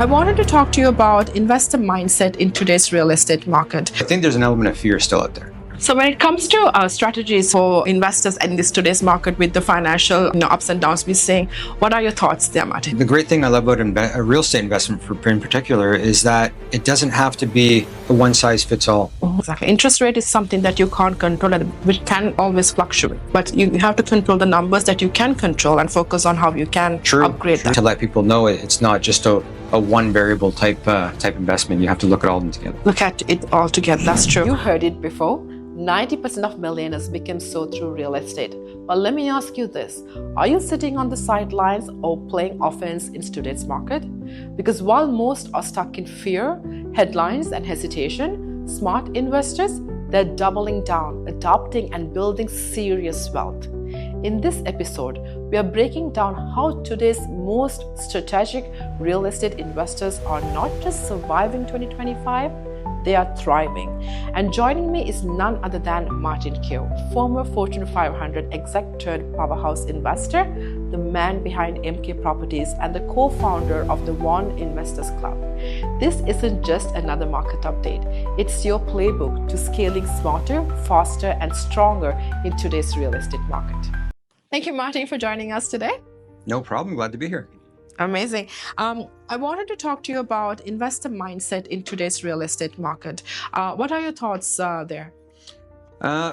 I wanted to talk to you about investor mindset in today's real estate market. I think there's an element of fear still out there. So when it comes to strategies for investors in this today's market with the financial ups and downs we're seeing, what are your thoughts there, Martin? The great thing I love about a real estate investment in particular is that it doesn't have to be a one-size-fits-all. Exactly. Interest rate is something that you can't control and which can always fluctuate. But you have to control the numbers that you can control and focus on how you can upgrade that. To let people know it's not just a one variable type investment. You have to look at all of them together. Look at it all together. That's true. You heard it before. 90% of millionaires become so through real estate. But let me ask you this. Are you sitting on the sidelines or playing offense in today's market? Because while most are stuck in fear, headlines and hesitation, smart investors, they're doubling down, adopting and building serious wealth. In this episode, we are breaking down how today's most strategic real estate investors are not just surviving 2025, they are thriving. And joining me is none other than Martin Kuev, former Fortune 500 exec turned powerhouse investor, the man behind MK Properties and the co-founder of the Vaughan Investors Club. This isn't just another market update. It's your playbook to scaling smarter, faster, and stronger in today's real estate market. Thank you, Martin, for joining us today. No problem. Glad to be here. Amazing. I wanted to talk to you about investor mindset in today's real estate market. What are your thoughts there?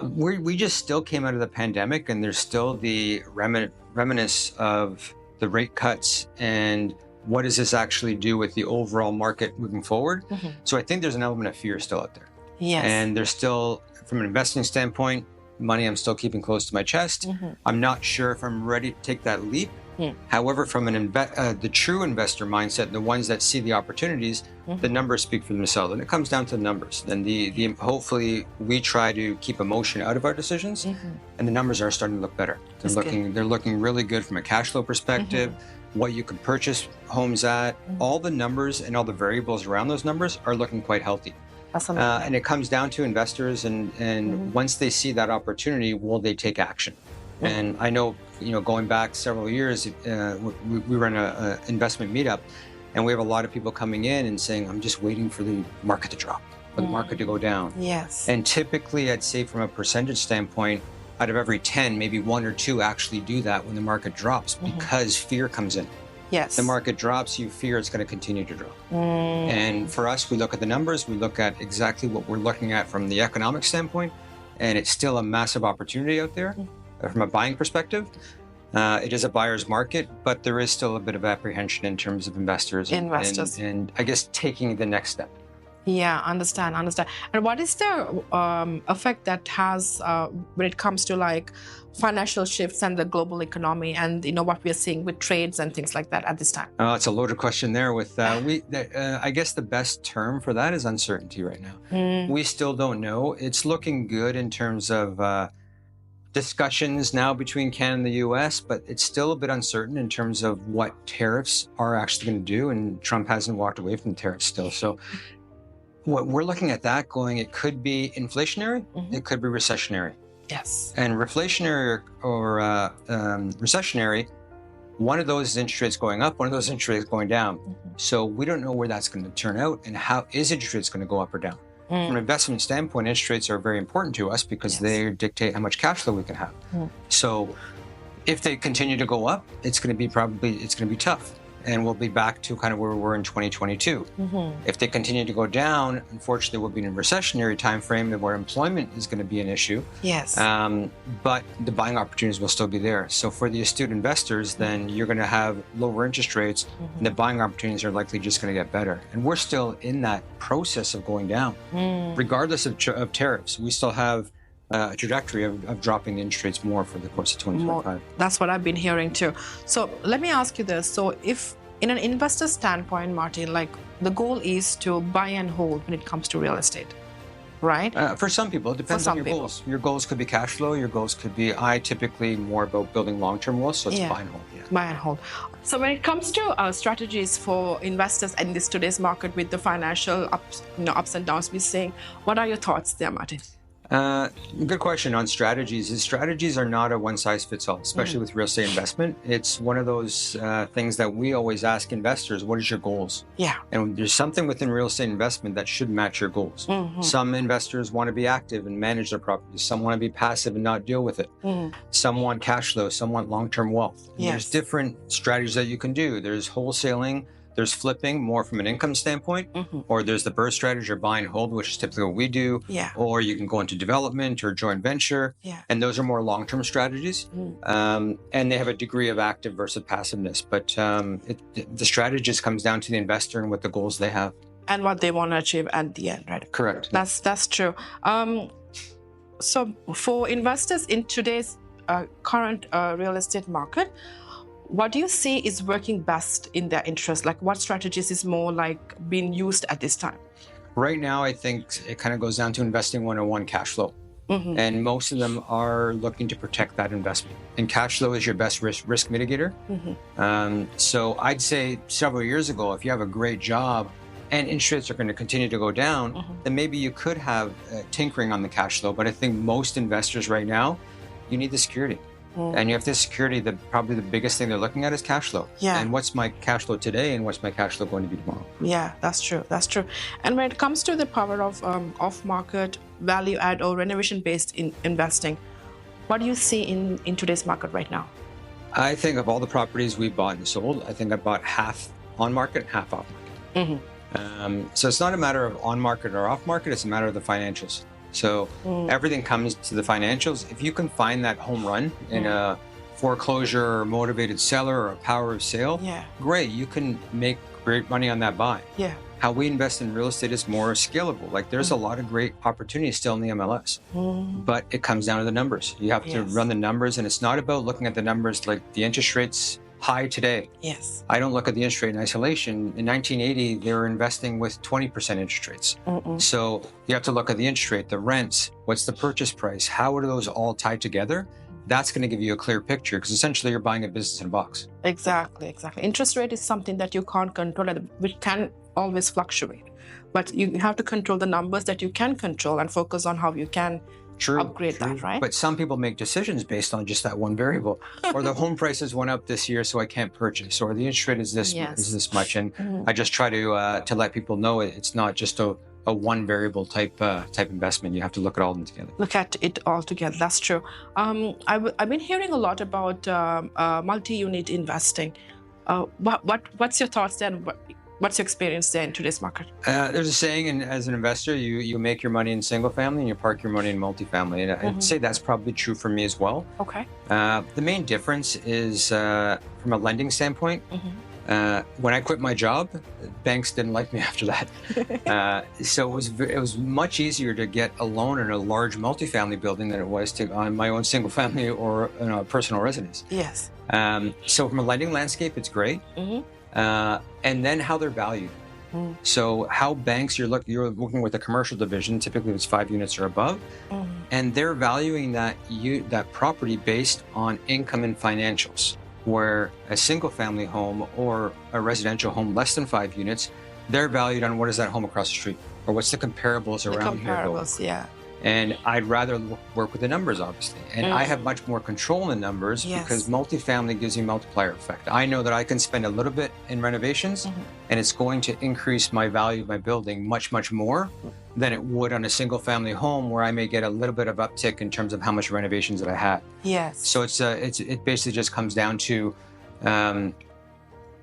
We just still came out of the pandemic, and there's still the reminiscence of the rate cuts and what does this actually do with the overall market moving forward. Mm-hmm. So I think there's an element of fear still out there. Yes. And there's still, from an investing standpoint, money I'm still keeping close to my chest. Mm-hmm. I'm not sure if I'm ready to take that leap. However, from the true investor mindset, the ones that see the opportunities, the numbers speak for themselves, and it comes down to the numbers. And hopefully we try to keep emotion out of our decisions, and the numbers are starting to look better. They're looking really good from a cash flow perspective. What you can purchase homes at, all the numbers and all the variables around those numbers are looking quite healthy. And it comes down to investors, and once they see that opportunity, will they take action? And I know, going back several years, we run an investment meetup, and we have a lot of people coming in and saying, I'm just waiting for the market to drop, for the market to go down. Yes. And typically, I'd say from a percentage standpoint, out of every 10, maybe 1 or 2 actually do that when the market drops because fear comes in. Yes. The market drops, you fear it's going to continue to drop. And for us, we look at the numbers, we look at exactly what we're looking at from the economic standpoint, and it's still a massive opportunity out there. From a buying perspective, it is a buyer's market, but there is still a bit of apprehension in terms of investors. And I guess taking the next step. Yeah, understand. And what is the effect that has when it comes to like financial shifts and the global economy and what we are seeing with trades and things like that at this time? It's a loaded question there. With I guess the best term for that is uncertainty right now. We still don't know. It's looking good in terms of discussions now between Canada and the US, but it's still a bit uncertain in terms of what tariffs are actually going to do, and Trump hasn't walked away from the tariffs still. So what we're looking at that going, it could be inflationary, it could be recessionary. Yes. And reflationary or recessionary, one of those is interest rates going up, one of those interest rates going down. So we don't know where that's going to turn out, and how is interest rates going to go up or down. From an investment standpoint, interest rates are very important to us because they dictate how much cash flow we can have. So if they continue to go up, it's going to be tough. And we'll be back to kind of where we were in 2022. If they continue to go down, unfortunately, we'll be in a recessionary time frame where employment is going to be an issue. Yes. But the buying opportunities will still be there. So for the astute investors, then you're going to have lower interest rates, and the buying opportunities are likely just going to get better. And we're still in that process of going down, regardless of tariffs. We still have a trajectory of dropping the interest rates more for the course of 2025. That's what I've been hearing too. So let me ask you this. So if in an investor standpoint, Martin, like the goal is to buy and hold when it comes to real estate, right? For some people, it depends on your goals. Your goals could be cash flow. Your goals could be, I typically more about building long-term wealth, so it's buy and hold. Buy and hold. So when it comes to strategies for investors in today's market with the financial ups and downs we're seeing, what are your thoughts there, Martin? Good question on strategies. Strategies are not a one-size-fits-all, especially with real estate investment. It's one of those things that we always ask investors, what is your goals? Yeah. And there's something within real estate investment that should match your goals. Some investors want to be active and manage their properties. Some want to be passive and not deal with it. Some want cash flow. Some want long-term wealth. There's different strategies that you can do. There's wholesaling. There's flipping, more from an income standpoint, or there's the burst strategy or buy and hold, which is typically what we do, or you can go into development or joint venture, and those are more long-term strategies, and they have a degree of active versus passiveness, but the strategy just comes down to the investor and what the goals they have. And what they want to achieve at the end, right? Correct. That's true. So for investors in today's current real estate market, what do you see is working best in their interest? Like what strategies is more like being used at this time? Right now, I think it kind of goes down to investing 101 cash flow. And most of them are looking to protect that investment. And cash flow is your best risk mitigator. So I'd say several years ago, if you have a great job and interest rates are going to continue to go down, then maybe you could have tinkering on the cash flow. But I think most investors right now, you need the security. And you have this security that probably the biggest thing they're looking at is cash flow. And what's my cash flow today and what's my cash flow going to be tomorrow? Yeah, that's true. That's true. And when it comes to the power of off-market, value-add or renovation-based investing, what do you see in today's market right now? I think of all the properties we bought and sold, I think I bought half on-market, half off-market. So it's not a matter of on-market or off-market, it's a matter of the financials. So everything comes to the financials. If you can find that home run in a foreclosure or motivated seller or a power of sale, great, you can make great money on that buy. How we invest in real estate is more scalable. Like there's a lot of great opportunities still in the MLS, but it comes down to the numbers. You have to run the numbers, and it's not about looking at the numbers like the interest rates high today. I don't look at the interest rate in isolation. In 1980, they were investing with 20% interest rates. So you have to look at the interest rate, the rents, what's the purchase price, how are those all tied together? That's going to give you a clear picture because essentially you're buying a business in a box. Exactly. Interest rate is something that you can't control, which can always fluctuate. But you have to control the numbers that you can control and focus on how you can upgrade that, right? But some people make decisions based on just that one variable. Or the home prices went up this year, so I can't purchase. Or the interest rate is this much. And I just try to let people know it's not just a one variable type investment. You have to look at all of them together. Look at it all together. That's true. I've been hearing a lot about multi-unit investing. What's your thoughts there? What's your experience there in today's market? There's a saying, and as an investor, you make your money in single family and you park your money in multifamily. And I'd say that's probably true for me as well. Okay. The main difference is from a lending standpoint. When I quit my job, banks didn't like me after that. So it was much easier to get a loan in a large multifamily building than it was on my own single family or personal residence. So from a lending landscape, it's great. And then how they're valued. So how banks, you're working with a commercial division, typically it's 5 units or above, and they're valuing that property based on income and financials. Where a single family home or a residential home less than 5 units, they're valued on what is that home across the street or what's the comparables around here. And I'd rather work with the numbers, obviously. And I have much more control in the numbers because multifamily gives you a multiplier effect. I know that I can spend a little bit in renovations and it's going to increase my value of my building much, much more than it would on a single family home where I may get a little bit of uptick in terms of how much renovations that I had. So it basically just comes down to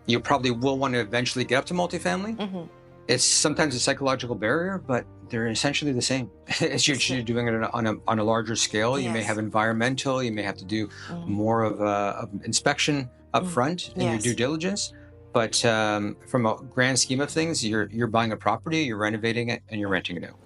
you probably will want to eventually get up to multifamily. It's sometimes a psychological barrier, but they're essentially the same. It's you're doing it on a larger scale. You may have environmental, you may have to do more of inspection up front in your due diligence. But from a grand scheme of things, you're buying a property, you're renovating it, and you're renting it out.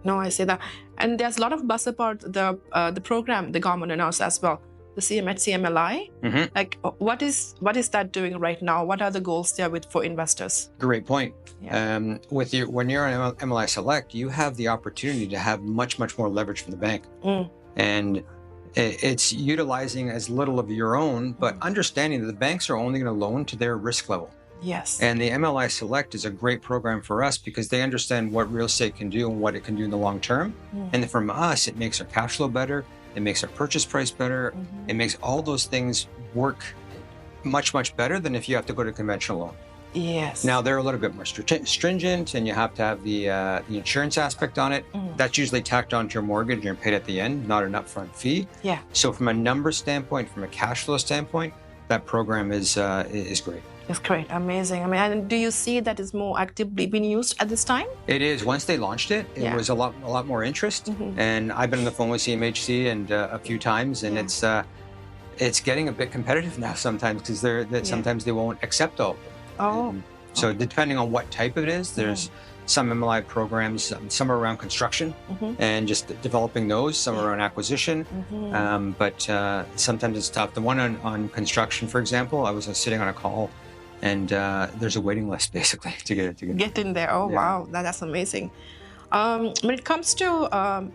No, I see that. And there's a lot of buzz about the program the government announced as well. The CMLI, like what is that doing right now? What are the goals there for investors? Great point. When you're on MLI Select, you have the opportunity to have much more leverage from the bank, and it's utilizing as little of your own, but understanding that the banks are only going to loan to their risk level. Yes. And the MLI Select is a great program for us because they understand what real estate can do and what it can do in the long term. And from us, it makes our cash flow better. It makes our purchase price better. It makes all those things work much, much better than if you have to go to conventional loan. Yes. Now, they're a little bit more stringent, and you have to have the insurance aspect on it. That's usually tacked onto your mortgage and you're paid at the end, not an upfront fee. Yeah. So from a numbers standpoint, from a cash flow standpoint, that program is great. It's great. Amazing. I mean, and do you see that is more actively being used at this time? It is. Once they launched it, it was a lot more interest. And I've been on the phone with CMHC and a few times, and it's getting a bit competitive now sometimes because sometimes they won't accept all. So depending on what type it is, there's some MLI programs, some are around construction and just developing those, some are around acquisition, but sometimes it's tough. The one on construction, for example, I was sitting on a call and there's a waiting list basically to get in there. Wow, that's amazing. When it comes to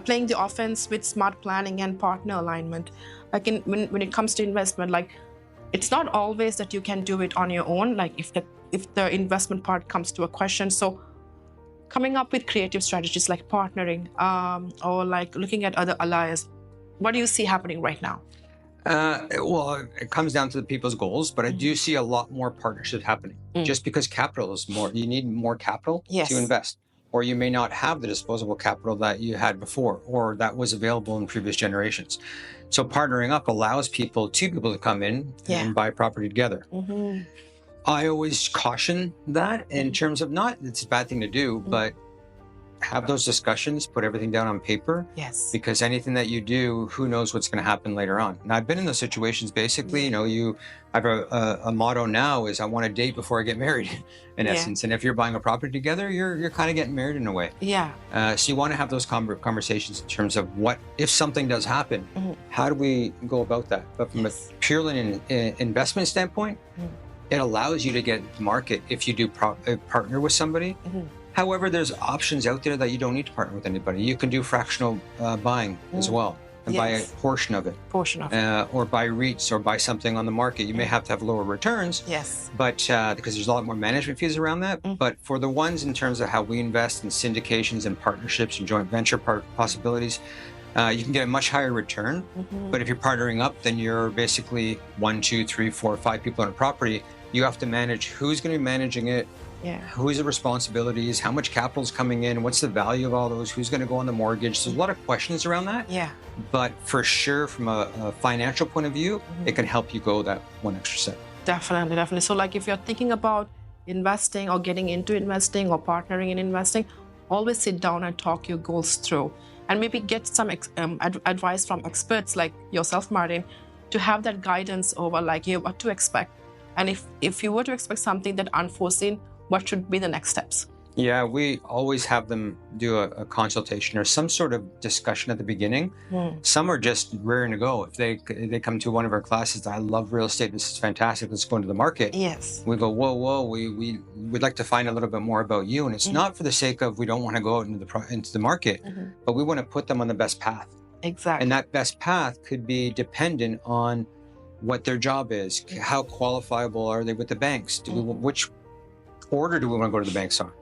playing the offense with smart planning and partner alignment, like when it comes to investment, like it's not always that you can do it on your own, like if the investment part comes to a question. So coming up with creative strategies like partnering or like looking at other allies, what do you see happening right now? Well, it comes down to the people's goals, but I do see a lot more partnerships happening just because capital is more, you need more capital to invest, or you may not have the disposable capital that you had before or that was available in previous generations. So partnering up allows two people to come in and buy property together. I always caution that in terms of not, it's a bad thing to do, but have those discussions, put everything down on paper. Yes. Because anything that you do, who knows what's going to happen later on. And I've been in those situations, basically, I have a motto now is I want to date before I get married, in essence. And if you're buying a property together, you're kind of getting married in a way. Yeah. So you want to have those conversations in terms of what, if something does happen, how do we go about that? But from a purely investment standpoint, it allows you to get the market if you do partner with somebody. However, there's options out there that you don't need to partner with anybody. You can do fractional buying as well and buy a portion of it. Or buy REITs or buy something on the market. You may have to have lower returns. Yes. But because there's a lot more management fees around that. But for the ones in terms of how we invest in syndications and partnerships and joint venture possibilities, you can get a much higher return. But if you're partnering up, then you're basically 1, 2, 3, 4, 5 people on a property. You have to manage who's going to be managing it. Who's the responsibilities? How much capital is coming in? What's the value of all those? Who's going to go on the mortgage? There's a lot of questions around that. But for sure, from a financial point of view, it can help you go that one extra step. Definitely. So like if you're thinking about investing or getting into investing or partnering in investing, always sit down and talk your goals through. And maybe get some advice from experts like yourself, Martin, to have that guidance over like what to expect. And if you were to expect something that unforeseen, what should be the next steps? Yeah, we always have them do a consultation or some sort of discussion at the beginning. Some are just raring to go. If they come to one of our classes, I love real estate, this is fantastic, let's go into the market. Yes. We go, whoa, we'd like to find a little bit more about you. And it's not for the sake of we don't want to go out into the market, but we want to put them on the best path. Exactly. And that best path could be dependent on what their job is, how qualifiable are they with the banks, which order do we want to go to the banks on?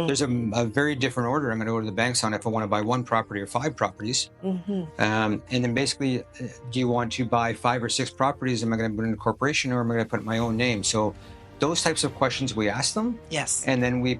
There's a very different order I'm going to go to the banks on if I want to buy 1 property or 5 properties. And then basically, do you want to buy 5 or 6 properties? Am I going to put in a corporation or am I going to put my own name? So those types of questions we ask them. Yes. And then they're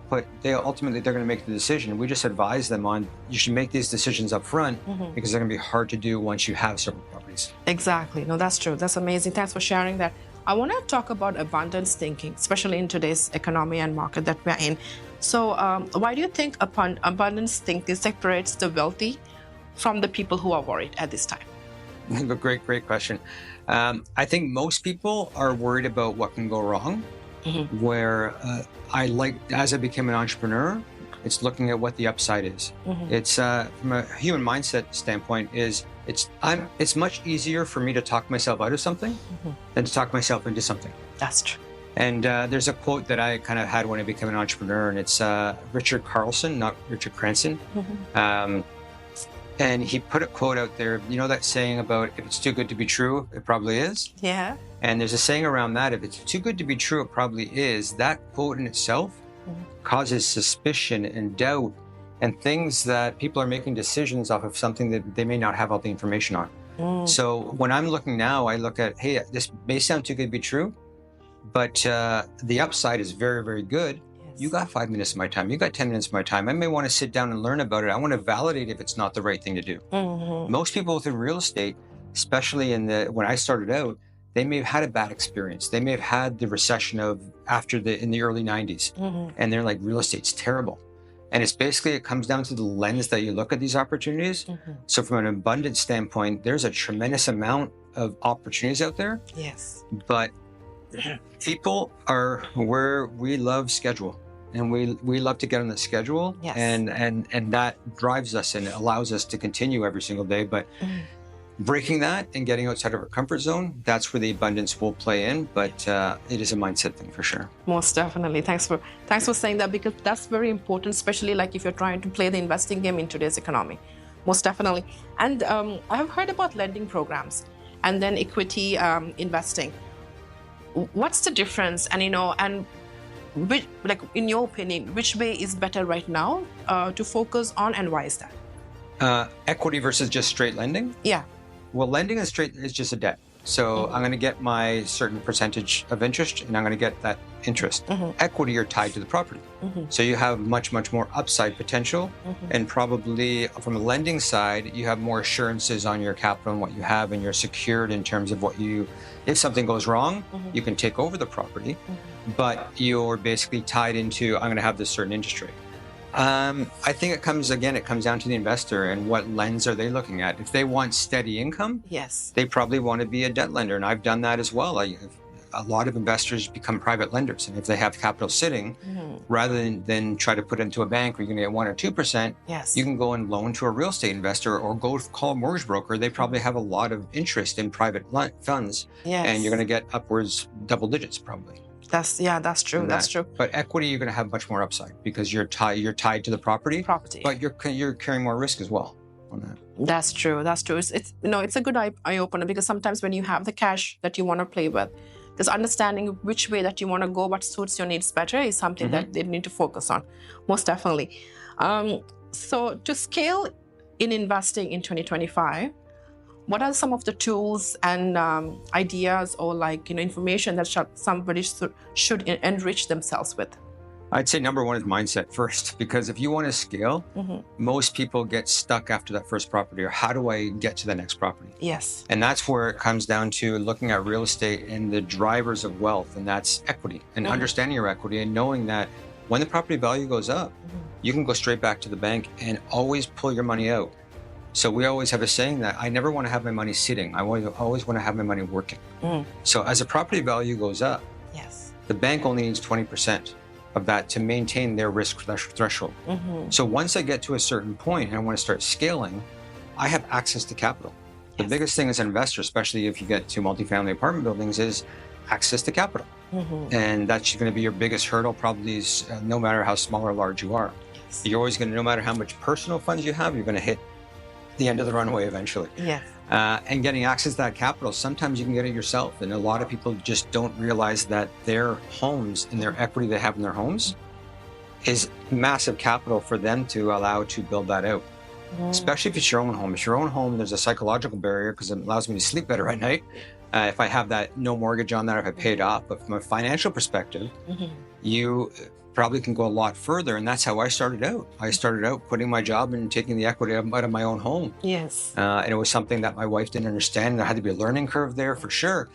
going to make the decision. We just advise them on, you should make these decisions up front because they're going to be hard to do once you have several properties. Exactly. No, that's true. That's amazing. Thanks for sharing that. I want to talk about abundance thinking, especially in today's economy and market that we're in. So why do you think abundance thinking separates the wealthy from the people who are worried at this time? Great question. I think most people are worried about what can go wrong, where as I became an entrepreneur, it's looking at what the upside is. It's from a human mindset standpoint it's much easier for me to talk myself out of something than to talk myself into something. That's true. And there's a quote that I kind of had when I became an entrepreneur, and it's Richard Carlson, not Richard Cranston. And he put a quote out there, you know that saying about if it's too good to be true, it probably is? Yeah. And there's a saying around that, if it's too good to be true, it probably is. That quote in itself causes suspicion and doubt and things that people are making decisions off of something that they may not have all the information on. So when I'm looking now, I look at, hey, this may sound too good to be true, but the upside is very, very good. You got 5 minutes of my time. You got 10 minutes of my time. I may want to sit down and learn about it. I want to validate if it's not the right thing to do. Most people within real estate, especially when I started out, they may have had a bad experience. They may have had the recession in the early 90s. And they're like, real estate's terrible. And it's basically, it comes down to the lens that you look at these opportunities. So from an abundance standpoint, there's a tremendous amount of opportunities out there. Yes. But people are where we love schedule. And we love to get on the schedule, yes. and that drives us and allows us to continue every single day. But breaking that and getting outside of our comfort zone, that's where the abundance will play in. But it is a mindset thing for sure. Most definitely. Thanks for saying that, because that's very important, especially like if you're trying to play the investing game in today's economy. Most definitely. And I have heard about lending programs and then equity investing. What's the difference? And which, like in your opinion, which way is better right now to focus on, and why is that? Equity versus just straight lending? Yeah. Well, lending is just a debt. So I'm going to get my certain percentage of interest, and I'm going to get that interest. Equity, you're tied to the property. So you have much, much more upside potential. And probably from a lending side, you have more assurances on your capital and what you have, and you're secured in terms of if something goes wrong, you can take over the property, but you're basically tied into, I'm going to have this certain interest rate. I think it comes down to the investor and what lens are they looking at. If they want steady income, yes, they probably want to be a debt lender. And I've done that as well. A lot of investors become private lenders. And if they have capital sitting, rather than try to put it into a bank where you're going to get 1 or 2%, yes, you can go and loan to a real estate investor or go call a mortgage broker. They probably have a lot of interest in private funds. Yes. And you're going to get upwards double digits probably. That's true. That's true. But equity, you're going to have much more upside because you're tied to the property. But you're carrying more risk as well on that. That's true. It's a good eye opener, because sometimes when you have the cash that you want to play with, because understanding which way that you want to go, what suits your needs better, is something that they need to focus on. Most definitely. So to scale in investing in 2025, what are some of the tools and ideas or information that somebody should enrich themselves with? I'd say number one is mindset first, because if you want to scale, most people get stuck after that first property, or how do I get to the next property? Yes. And that's where it comes down to looking at real estate and the drivers of wealth, and that's equity, and understanding your equity and knowing that when the property value goes up, you can go straight back to the bank and always pull your money out. So we always have a saying that I never want to have my money sitting. I always want to have my money working. So as the property value goes up, yes, the bank only needs 20% of that to maintain their risk threshold. So once I get to a certain point and I want to start scaling, I have access to capital. The biggest thing as an investor, especially if you get to multifamily apartment buildings, is access to capital. And that's going to be your biggest hurdle, probably, no matter how small or large you are. Yes. You're always going to, no matter how much personal funds you have, you're going to hit the end of the runway eventually. Yes. And getting access to that capital, sometimes you can get it yourself. And a lot of people just don't realize that their homes and their equity they have in their homes is massive capital for them to allow to build that out. Especially if it's your own home. If your own home, there's a psychological barrier because it allows me to sleep better at night. If I have that no mortgage on that, if I pay it off. But from a financial perspective, you probably can go a lot further. And that's how I started out. I started out quitting my job and taking the equity out of my own home. Yes. And it was something that my wife didn't understand. There had to be a learning curve there for sure.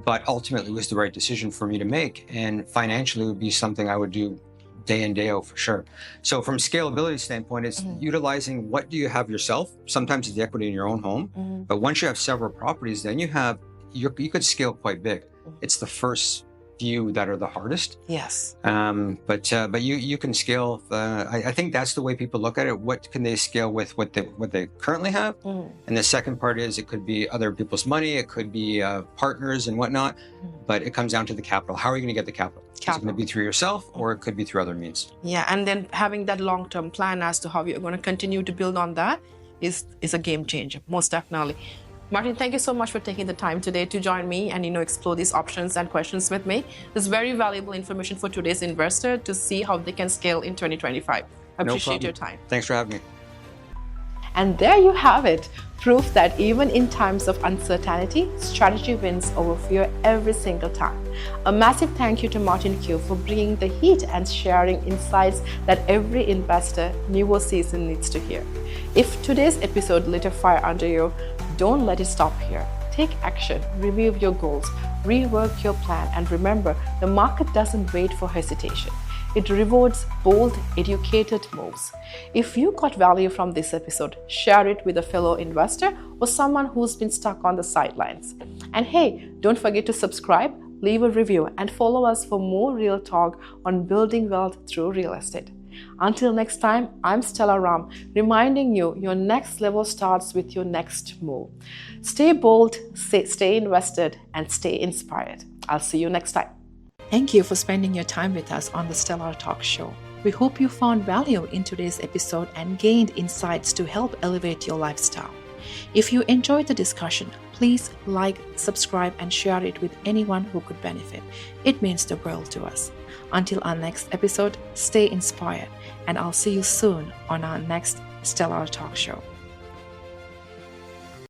But ultimately it was the right decision for me to make. And financially it would be something I would do day in, day out for sure. So from scalability standpoint, it's utilizing what do you have yourself. Sometimes it's the equity in your own home. But once you have several properties, then you could scale quite big. It's the first few that are the hardest. Yes. But you can scale. I think that's the way people look at it. What can they scale with what they currently have? And the second part is it could be other people's money. It could be partners and whatnot. But it comes down to the capital. How are you going to get the capital? Is it going to be through yourself, or it could be through other means? Yeah, and then having that long-term plan as to how you're going to continue to build on that is a game changer, most definitely. Martin, thank you so much for taking the time today to join me and explore these options and questions with me. This is very valuable information for today's investor to see how they can scale in 2025. I appreciate your time. Thanks for having me. And there you have it, proof that even in times of uncertainty, strategy wins over fear every single time. A massive thank you to Martin Kuev for bringing the heat and sharing insights that every investor newer season needs to hear. If today's episode lit a fire under you, don't let it stop here. Take action, review your goals, rework your plan, and remember, the market doesn't wait for hesitation. It rewards bold, educated moves. If you got value from this episode, share it with a fellow investor or someone who's been stuck on the sidelines. And hey, don't forget to subscribe, leave a review, and follow us for more real talk on building wealth through real estate. Until next time, I'm Stella Ram, reminding you your next level starts with your next move. Stay bold, stay invested, and stay inspired. I'll see you next time. Thank you for spending your time with us on the Stella Talk Show. We hope you found value in today's episode and gained insights to help elevate your lifestyle. If you enjoyed the discussion, please like, subscribe, and share it with anyone who could benefit. It means the world to us. Until our next episode, stay inspired, and I'll see you soon on our next Stella Talk Show.